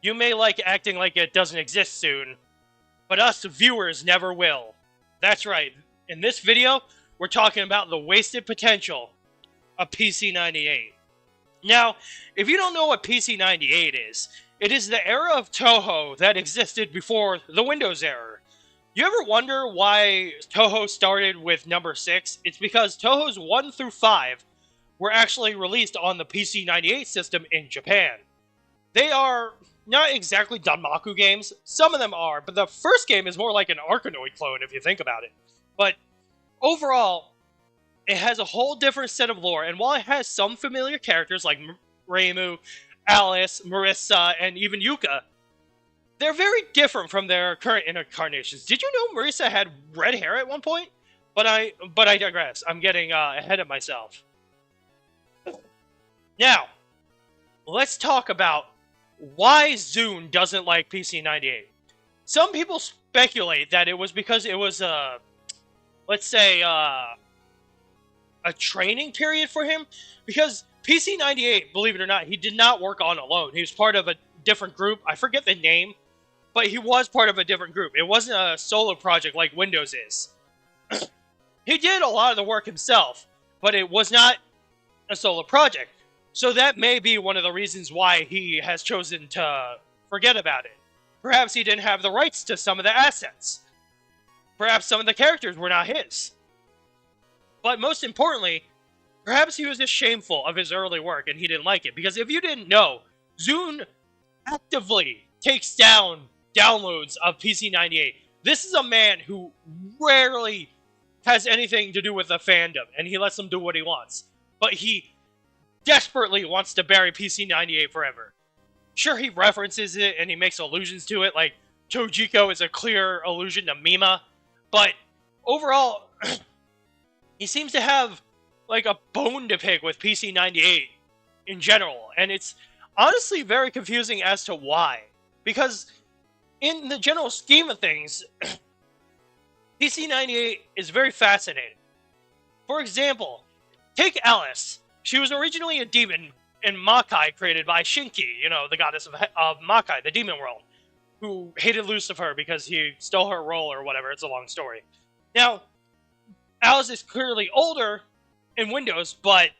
You may like acting like it doesn't exist soon, but us viewers never will. That's right. In this video, we're talking about the wasted potential of PC-98. Now, if you don't know what PC-98 is, it is the era of Touhou that existed before the Windows era. You ever wonder why Touhou started with number 6? It's because Touhou's 1 through 5 were actually released on the PC-98 system in Japan. They are not exactly Danmaku games. Some of them are, but the first game is more like an Arkanoid clone if you think about it. But overall, it has a whole different set of lore, and while it has some familiar characters like Reimu, Alice, Marissa, and even Yuka, they're very different from their current incarnations. Did you know Marissa had red hair at one point? But I digress. I'm getting ahead of myself. Now, let's talk about why Zune doesn't like PC-98. Some people speculate that it was because it was let's say, a training period for him. Because PC-98, believe it or not, he did not work on alone. He was part of a different group. I forget the name, but he was part of a different group. It wasn't a solo project like Windows is. He did a lot of the work himself, but it was not a solo project. So that may be one of the reasons why he has chosen to forget about it. Perhaps he didn't have the rights to some of the assets. Perhaps some of the characters were not his. But most importantly, perhaps he was just shameful of his early work and he didn't like it. Because if you didn't know, Zune actively takes down downloads of PC-98. This is a man who rarely has anything to do with the fandom, and he lets them do what he wants. But he desperately wants to bury PC-98 forever. Sure, he references it and he makes allusions to it, like Chojiko is a clear allusion to Mima, but overall, he seems to have like a bone to pick with PC-98 in general, and it's honestly very confusing as to why. Because in the general scheme of things, PC-98 is very fascinating. For example, take Alice. She was originally a demon in Makai created by Shinki, you know, the goddess of Makai, the demon world, who hated Lucifer because he stole her role or whatever. It's a long story. Now, Alice is clearly older in Windows, but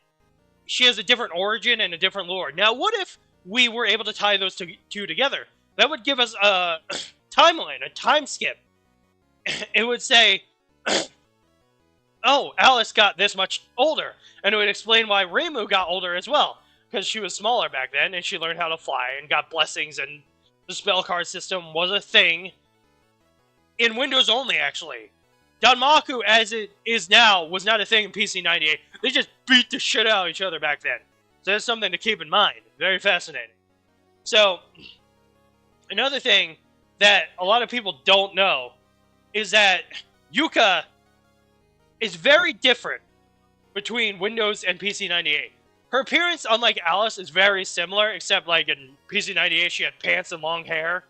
she has a different origin and a different lore. Now, what if we were able to tie those two together? That would give us a timeline, a time skip. It would say, oh, Alice got this much older. And it would explain why Reimu got older as well. Because she was smaller back then, and she learned how to fly and got blessings, and the spell card system was a thing. In Windows only, actually. Danmaku, as it is now, was not a thing in PC-98. They just beat the shit out of each other back then. So that's something to keep in mind. Very fascinating. So, another thing that a lot of people don't know is that Yuka is very different between Windows and PC-98. Her appearance, unlike Alice, is very similar, except like in PC-98 she had pants and long hair.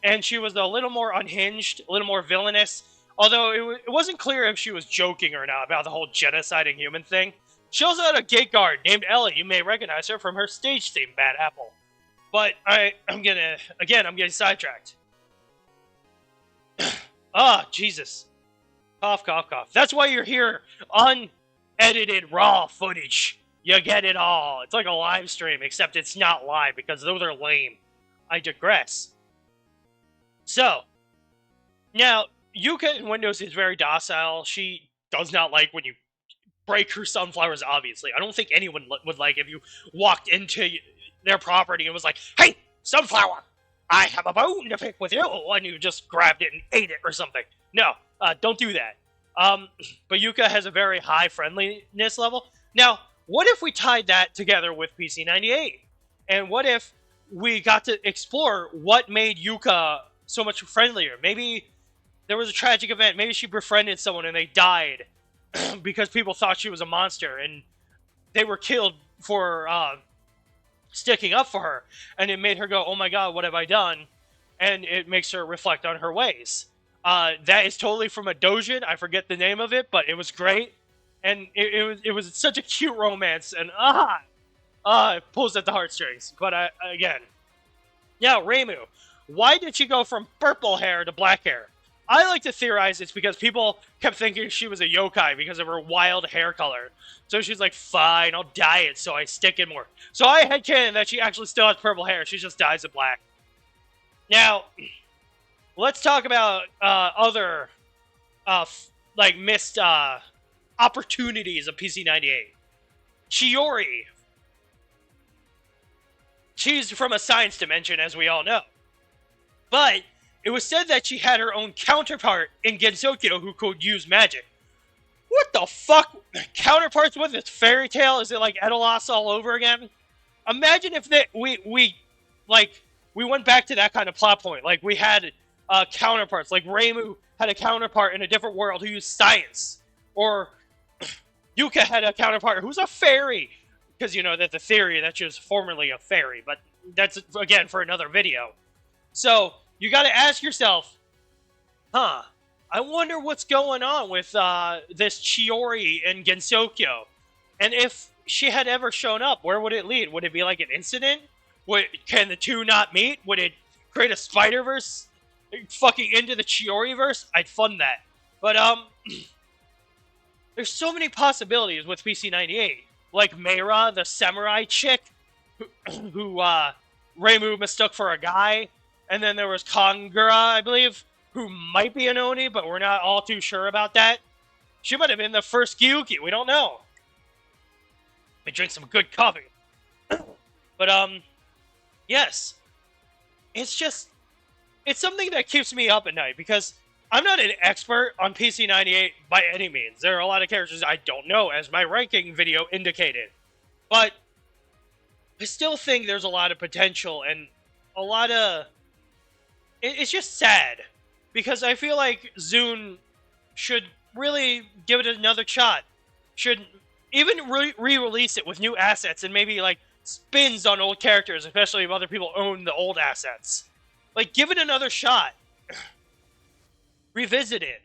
And she was a little more unhinged, a little more villainous. Although it wasn't clear if she was joking or not about the whole genociding human thing. She also had a gate guard named Ellie. You may recognize her from her stage theme, Bad Apple. But I'm getting sidetracked. Ah, Jesus. Cough, cough, cough. That's why you're here. Unedited raw footage. You get it all. It's like a live stream, except it's not live because those are lame. I digress. So, now, Yuka in Windows is very docile. She does not like when you break her sunflowers, obviously. I don't think anyone would like if you walked into their property and was like, hey, sunflower, I have a bone to pick with you, and you just grabbed it and ate it or something. No, don't do that. But Yuka has a very high friendliness level. Now, what if we tied that together with PC-98? And what if we got to explore what made Yuka so much friendlier? Maybe there was a tragic event. Maybe she befriended someone and they died because people thought she was a monster and they were killed for sticking up for her. And it made her go, oh my god, what have I done? And it makes her reflect on her ways. That is totally from a doujin. I forget the name of it, but it was great. And it was such a cute romance. And it pulls at the heartstrings. But again, Now, Reimu, why did she go from purple hair to black hair? I like to theorize it's because people kept thinking she was a yokai because of her wild hair color. So she's like, fine, I'll dye it so I stick it more. So I headcanon that she actually still has purple hair. She just dyes it black. Now, let's talk about other missed opportunities of PC-98. Chiori. She's from a science dimension, as we all know. But it was said that she had her own counterpart in Gensokyo who could use magic. What the fuck? Counterparts with this fairy tale? Is it like Edelos all over again? Imagine if we went back to that kind of plot point. Like, we had counterparts. Like, Reimu had a counterpart in a different world who used science. Or Yuka had a counterpart who's a fairy. Because, you know, that's a theory that she was formerly a fairy. But that's, again, for another video. So, you gotta ask yourself, I wonder what's going on with this Chiori in Gensokyo. And if she had ever shown up, where would it lead? Would it be like an incident? Can the two not meet? Would it create a Spider-Verse fucking into the Chiori-verse? I'd fund that. But, there's so many possibilities with PC-98. Like Meira, the samurai chick, who Reimu mistook for a guy. And then there was Kangura, I believe, who might be an Oni, but we're not all too sure about that. She might have been the first Gyuki, we don't know. We drink some good coffee. But, yes. It's something that keeps me up at night, because I'm not an expert on PC-98 by any means. There are a lot of characters I don't know, as my ranking video indicated. But I still think there's a lot of potential, and a lot of... It's just sad, because I feel like Zune should really give it another shot. Should even re-release it with new assets and maybe, like, spins on old characters, especially if other people own the old assets. Like, give it another shot. Revisit it.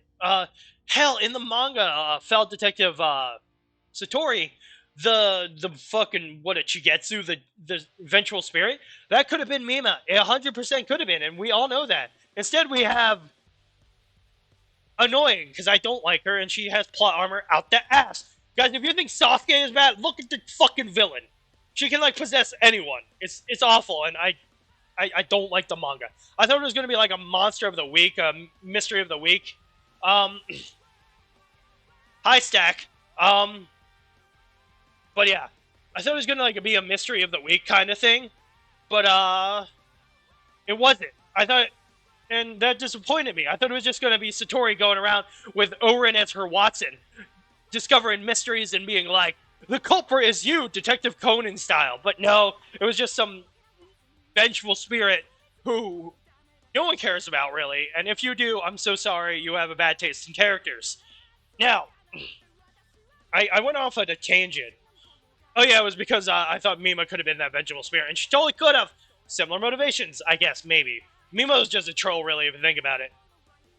Hell, in the manga, Fell Detective Satori, the fucking, what, a Chigetsu, the vengeful spirit, that could have been Mima. It 100% could have been, and we all know that. Instead, we have Annoying, because I don't like her, and she has plot armor out the ass. Guys, if you think Sasuke is bad, look at the fucking villain. She can, like, possess anyone. It's awful, and I don't like the manga. I thought it was going to be, like, a monster of the week, a mystery of the week. Hi, Stack. But yeah, I thought it was gonna like be a mystery of the week kind of thing, but it wasn't. I thought, and that disappointed me. I thought it was just gonna be Satori going around with Orin as her Watson, discovering mysteries and being like, "The culprit is you, Detective Conan style." But no, it was just some vengeful spirit who no one cares about really. And if you do, I'm so sorry. You have a bad taste in characters. Now, I went off on a tangent. Oh yeah, it was because I thought Mima could have been that vengeful spirit, and she totally could have. Similar motivations, I guess, maybe. Mima was just a troll, really, if you think about it.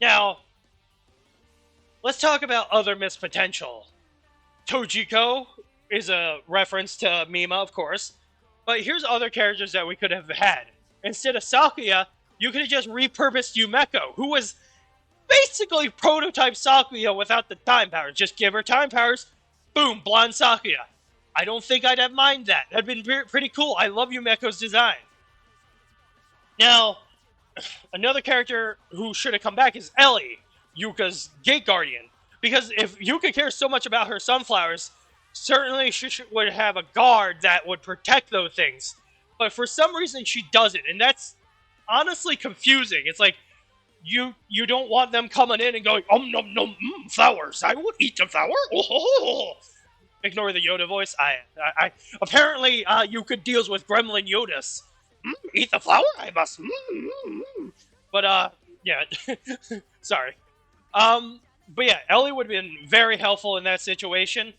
Now, let's talk about other missed potential. Tojiko is a reference to Mima, of course, but here's other characters that we could have had. Instead of Sakuya, you could have just repurposed Yumeko, who was basically prototype Sakuya without the time powers. Just give her time powers, boom, blonde Sakuya. I don't think I'd have minded that. That'd been pretty cool. I love Yumeko's design. Now, another character who should have come back is Ellie, Yuka's gate guardian. Because if Yuka cares so much about her sunflowers, certainly she would have a guard that would protect those things. But for some reason, she doesn't. And that's honestly confusing. It's like, you don't want them coming in and going, nom nom, flowers. I would eat the flower. Oh. Ignore the Yoda voice. I apparently Yuka deals with gremlin Yodas. Eat the flower? I must. But yeah, sorry. But yeah, Ellie would have been very helpful in that situation.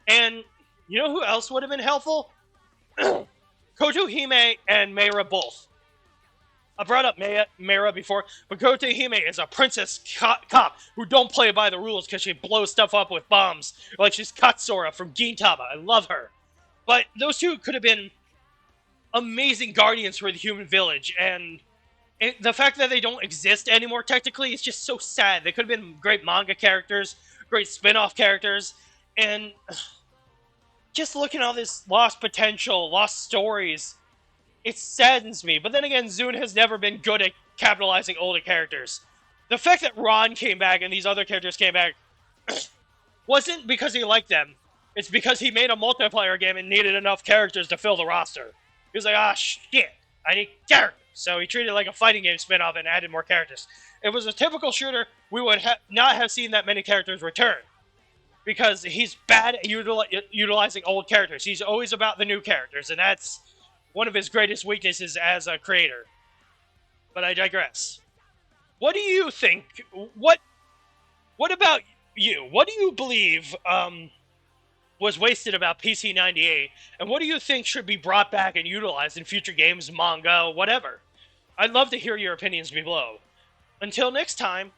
And you know who else would have been helpful? Kotohime and Meira both. I brought up Meira before, but Kotohime is a princess cop who don't play by the rules because she blows stuff up with bombs. Like she's Katsura from Gintama. I love her. But those two could have been amazing guardians for the human village, and the fact that they don't exist anymore technically is just so sad. They could have been great manga characters, great spin-off characters, and just looking at all this lost potential, lost stories, it saddens me. But then again, Zune has never been good at capitalizing older characters. The fact that Ron came back and these other characters came back wasn't because he liked them. It's because he made a multiplayer game and needed enough characters to fill the roster. He was like, ah, shit, I need characters. So he treated it like a fighting game spin-off and added more characters. If it was a typical shooter, we would not have seen that many characters return. Because he's bad at utilizing old characters. He's always about the new characters, and that's one of his greatest weaknesses as a creator. But I digress. What do you think? What about you? What do you believe was wasted about PC-98, and what do you think should be brought back and utilized in future games, manga, whatever? I'd love to hear your opinions below. Until next time,